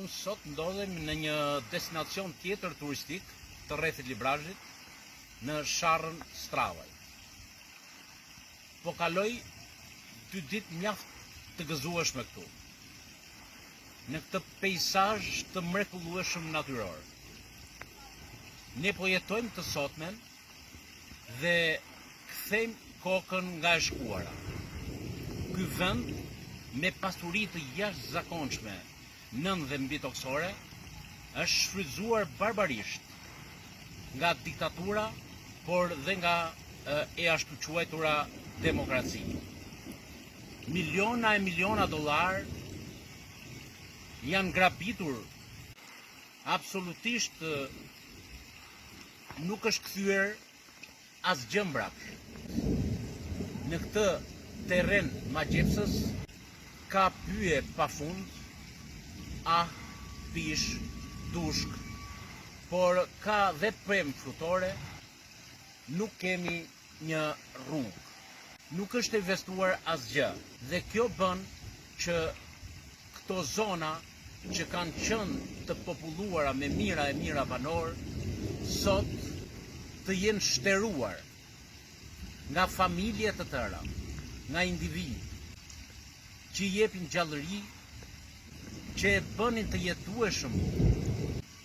Unë sot ndodhem në një destinacion tjetër turistik të rrethit Librazhit, në Sharrën Stravaj. Po kaloj 2 ditë mjaft të gëzueshme këtu, në këtë peizazh të mrekullueshëm natyror. Ne po jetojmë të sotmen dhe kthejmë kokën nga e shkuara. Ky vend me pasuri të jashtëzakonshme nën dhe mbi toksore është shfrytzuar barbarisht nga diktatura, por dhe nga e ashtu quajtura demokraci. Miliona e miliona dollar janë grabitur, absolutisht nuk është kthyer asgjë mbrapsht. Në këtë terren magjepsës ka pyje pafund, pish, dushk, por ka dhe pemë frutore, nuk kemi një rrugë. Nuk është investuar asgjë, dhe kjo bën që këto zona që kanë qenë të populluara me mira e mira banor, sot të jenë shteruar nga familje të tëra, nga individ që jepin gjallëri, që e bënin të jetueshëm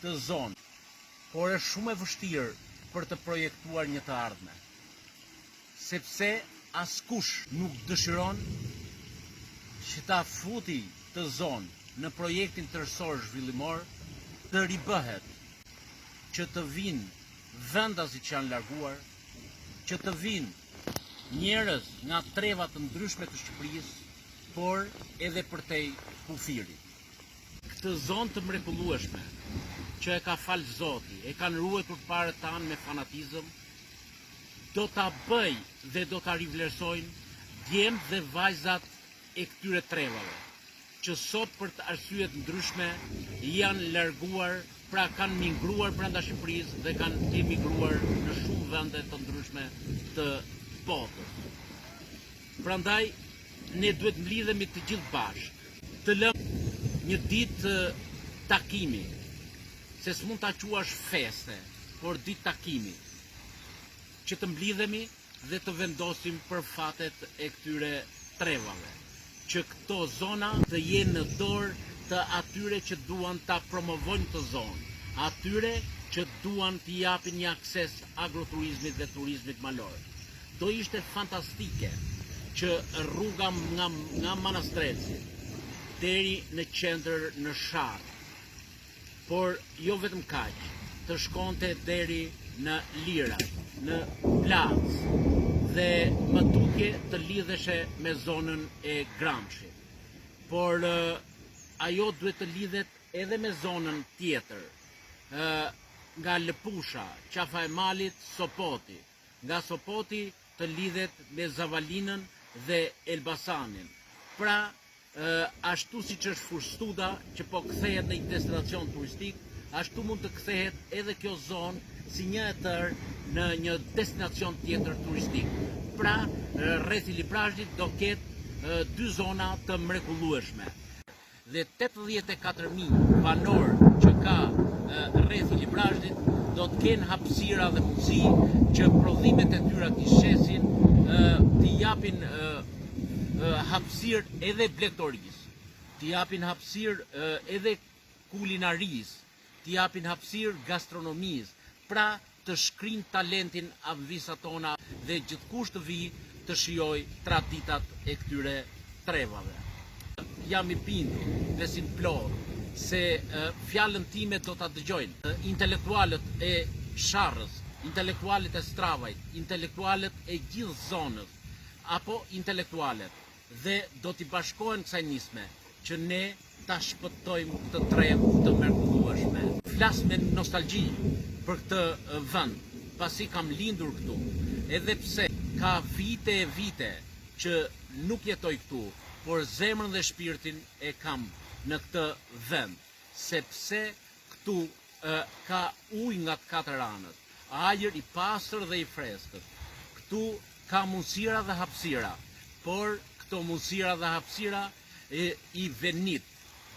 të zonë, por është shumë e vështirë për të projektuar një të ardhme, sepse askush nuk dëshiron që ta futi të zonë në projektin tërësor zhvillimor, të ribëhet, që të vinë vendasit që janë larguar, që të vinë njerëz nga treva të ndryshme të Shqipërisë, por edhe përtej kufirit. Këtë zonë të mrekullueshme, që e ka falë Zoti, e kanë ruajtur parët tanë me fanatizëm, do ta bëj dhe do ta rivlerësojnë djemtë dhe vajzat e këtyre trevave, që sot për të arsyet ndryshme janë larguar, pra kanë migruar brenda Shqipërisë dhe kanë emigruar në shumë vende të ndryshme të botës. Prandaj, ne duhet mlidhemi të gjithë bashkë, të lëmë një ditë takimi, se s'mund ta quash feste, por ditë takimi, që të mblidhemi dhe të vendosim për fatet e këtyre trevave, që këto zona të jenë në dorë të atyre që duan ta promovojnë të zonë, atyre që duan t'i japin një akses agroturizmit dhe turizmit malor. Do ishte fantastike që rruga nga Manastreci deri në qendër në Sharrë, por jo vetëm kaq, të shkonte deri në Lira, në Plaz, dhe më tutje të lidheshe me zonën e Gramshit. Por ajo duhet të lidhet edhe me zonën tjetër, nga Lëpusha, Qafa e Malit, Sopoti, nga Sopoti të lidhet me Zavalinën dhe Elbasanin. Pra, ashtu si që është Furstuda, që po kthehet në një destinacion turistik, ashtu mund të kthehet edhe kjo zonë si një e tërë në një destinacion tjetër turistik. Pra, rreth i Librazhit do ketë 2 zona të mrekullueshme. Dhe 84.000 banor që ka rreth i Librazhit do të kenë hapësira dhe mundësi që prodhimet e tyre t'i shesin, t'i japin hapësirë edhe blegtorisë, t'i japin hapësirë edhe kulinarisë, t'i japin hapësirë gastronomisë, pra të shkrin talentin avisa tona dhe gjithkush të vi të shijoj traditat e këtyre trevave. Jam i bindur dhe si plot se fjalën time do ta dëgjojnë intelektualët e Sharrës, intelektualët e Stravajt, intelektualët e gjithë zonës, apo intelektualet, dhe do t'i bashkohen kësaj nisme që ne ta shpëtojmë këtë trevë të mrekullueshme. Flas me nostalgji për këtë vend, pasi kam lindur këtu, edhe pse ka vite e vite që nuk jetoj këtu, por zemrën dhe shpirtin e kam në këtë vend, sepse këtu ka ujë nga të 4 anët, ajër i pastër dhe i freskët. Këtu ka mundësira dhe hapësira, por këto mundësira dhe hapësira i venit,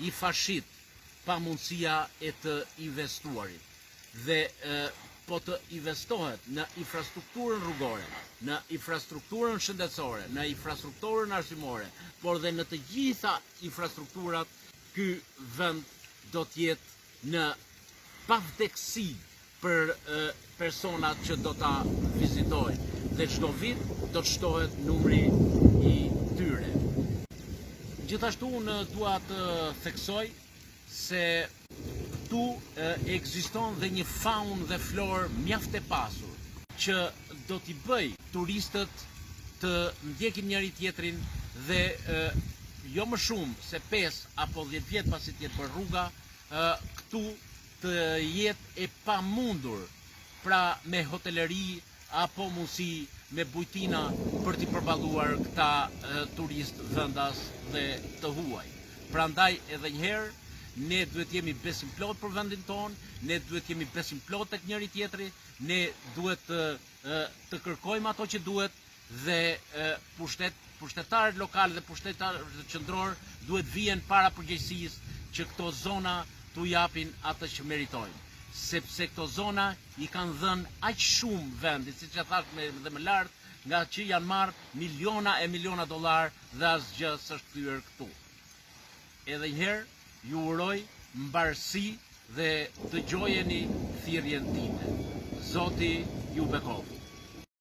i fashit, pamundësia e të investuarit. Dhe po të investohet në infrastrukturën rrugore, në infrastrukturën shëndetësore, në infrastrukturën arsimore, por dhe në të gjitha infrastrukturat, ky vend do të jetë në pavdekësi për personat që do ta vizitojnë. Dhe çdo vit do të shtohet numri i tyre. Gjithashtu unë dua të theksoj se këtu ekziston dhe një faunë dhe florë mjaft e pasur që do t'i bëj turistët të ndjekin njëri tjetrin dhe jo më shumë se 5 apo 10 vjet pasi të jetë për rruga, këtu të jetë e pamundur pra me hoteleri apo mundësi me bujtina për t'i përballuar këta turist vendas dhe të huaj. Prandaj edhe njëherë ne duhet jemi besim plot për vendin ton, ne duhet jemi besim plot tek njëri tjetri, ne duhet të kërkojmë ato që duhet dhe pushtetarët lokal dhe pushtetarët qendror duhet vijen para përgjegjësisë që këto zona t'u japin atë që meritojnë. Sepse këto zona i kanë dhënë aq shumë vendit, siç e thash dhe më lart, nga që janë marrë miliona e miliona dollar dhe asgjë s'është kthyer këtu. Edhe njëherë ju uroj mbarësi dhe dëgjojeni thirrjen time. Zoti ju bekoft.